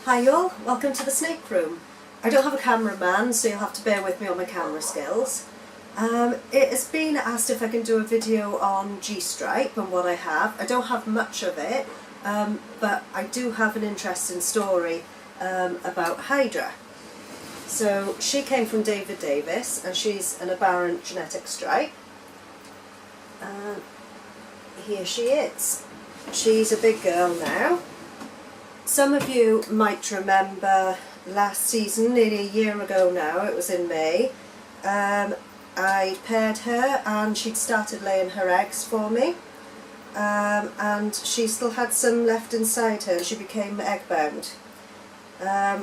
Hi y'all, welcome to the snake room. I don't have a cameraman, so you'll have to bear with me on my camera skills. It has been asked if I can do a video on G-stripe and what I have. I don't have much of it, but I do have an interesting story about Hydra. So she came from David Davis and she's an aberrant genetic stripe. Here she is. She's a big girl now. Some of you might remember last season, nearly a year ago now, it was in May, I paired her and she'd started laying her eggs for me, and she still had some left inside her and she became egg bound.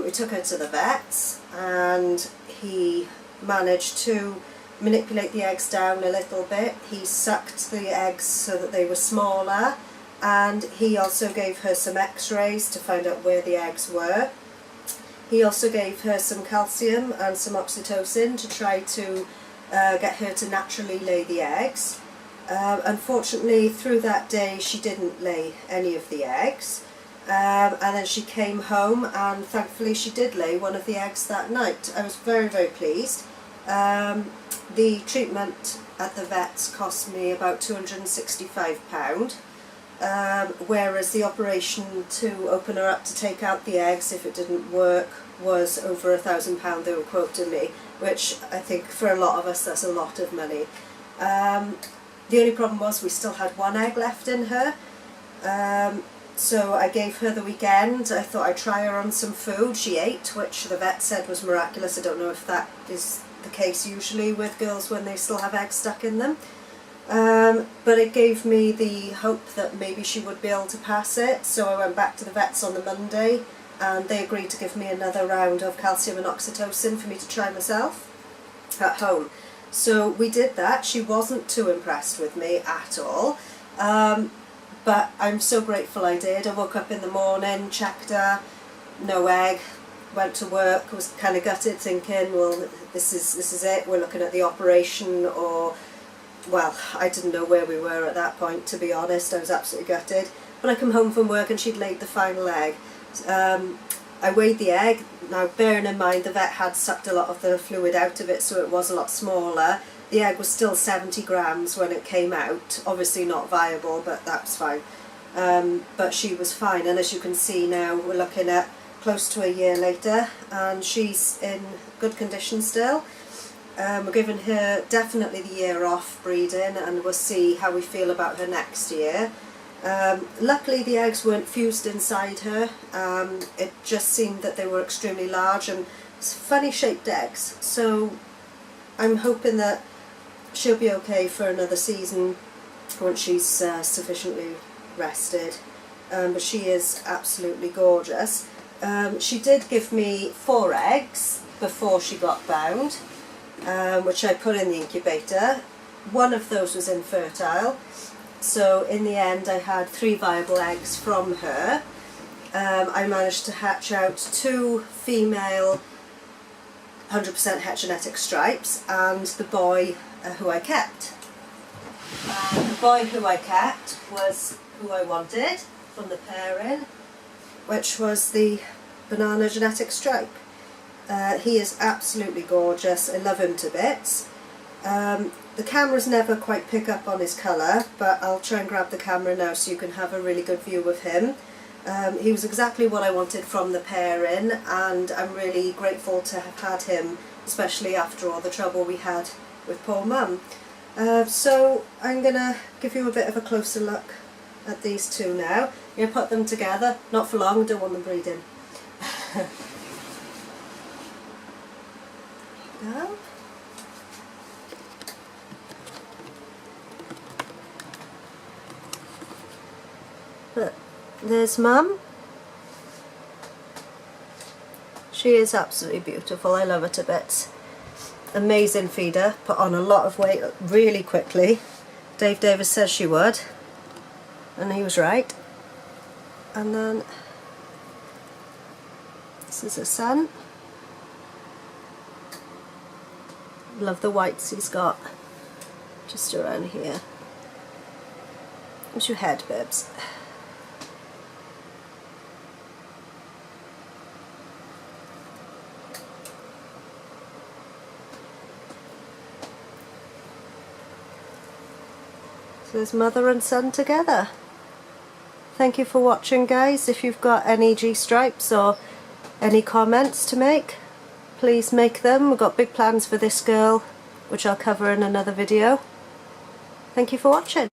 We took her to the vets and he managed to manipulate the eggs down a little bit. He sucked the eggs so that they were smaller, and he also gave her some x-rays to find out where the eggs were. He also gave her some calcium and some oxytocin to try to get her to naturally lay the eggs. Unfortunately, through that day she didn't lay any of the eggs, and then she came home and thankfully she did lay one of the eggs that night. I was very, very pleased. The treatment at the vets cost me about £265. Whereas the operation to open her up to take out the eggs if it didn't work was over £1,000 they were quoting me, which I think for a lot of us that's a lot of money. The only problem was we still had one egg left in her, so I gave her the weekend. I thought I'd try her on some food. She ate, which the vet said was miraculous. I don't know if that is the case usually with girls when they still have eggs stuck in them. But it gave me the hope that maybe she would be able to pass it, so I went back to the vets on the Monday and they agreed to give me another round of calcium and oxytocin for me to try myself at home. So we did that. She wasn't too impressed with me at all, but I'm so grateful I did. I woke up in the morning, checked her, no egg, went to work, was kind of gutted thinking, well, this is it, we're looking at the operation, or well, I didn't know where we were at that point, to be honest. I was absolutely gutted. When I come home from work and she'd laid the final egg, I weighed the egg. Now bearing in mind the vet had sucked a lot of the fluid out of it, so it was a lot smaller. The egg was still 70 grams when it came out. Obviously not viable, but that's fine. But she was fine, and as you can see now we're looking at close to a year later and she's in good condition still. We're giving her definitely the year off breeding and we'll see how we feel about her next year. Luckily the eggs weren't fused inside her. It just seemed that they were extremely large and funny shaped eggs, so I'm hoping that she'll be okay for another season once she's sufficiently rested. But she is absolutely gorgeous. She did give me 4 eggs before she got bound, which I put in the incubator. One of those was infertile, so in the end I had 3 viable eggs from her. I managed to hatch out 2 female 100% het genetic stripes and the boy who I kept. The boy who I kept was who I wanted from the pairing, which was the banana genetic stripe. He is absolutely gorgeous. I love him to bits. The cameras never quite pick up on his colour, but I'll try and grab the camera now so you can have a really good view of him. He was exactly what I wanted from the pairing, and I'm really grateful to have had him, especially after all the trouble we had with poor Mum. So I'm going to give you a bit of a closer look at these two now. I'm going to put them together, not for long, I don't want them breeding. Go. But there's Mum. She is absolutely beautiful. I love her to bits. Amazing feeder. Put on a lot of weight really quickly. Dave Davis says she would, and he was right. And then this is her son. Love the whites he's got just around here. Where's your head, Bibs? there's mother and son together. Thank you for watching, guys. If you've got any G-stripes or any comments to make, please make them. We've got big plans for this girl, which I'll cover in another video. Thank you for watching.